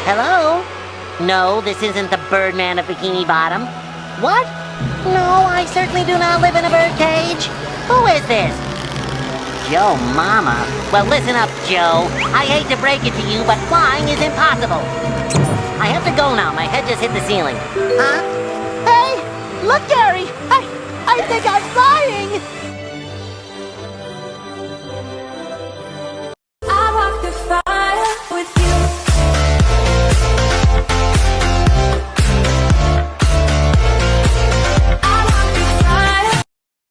Hello? No, this isn't the Birdman of Bikini Bottom. What? No, I certainly do not live in a birdcage. Who is this? Joe Mama? Well, listen up, Joe. I hate to break it to you, but flying is impossible. I have to go now. My head just hit the ceiling. Huh? Hey, look, Gary. I think I'm flying.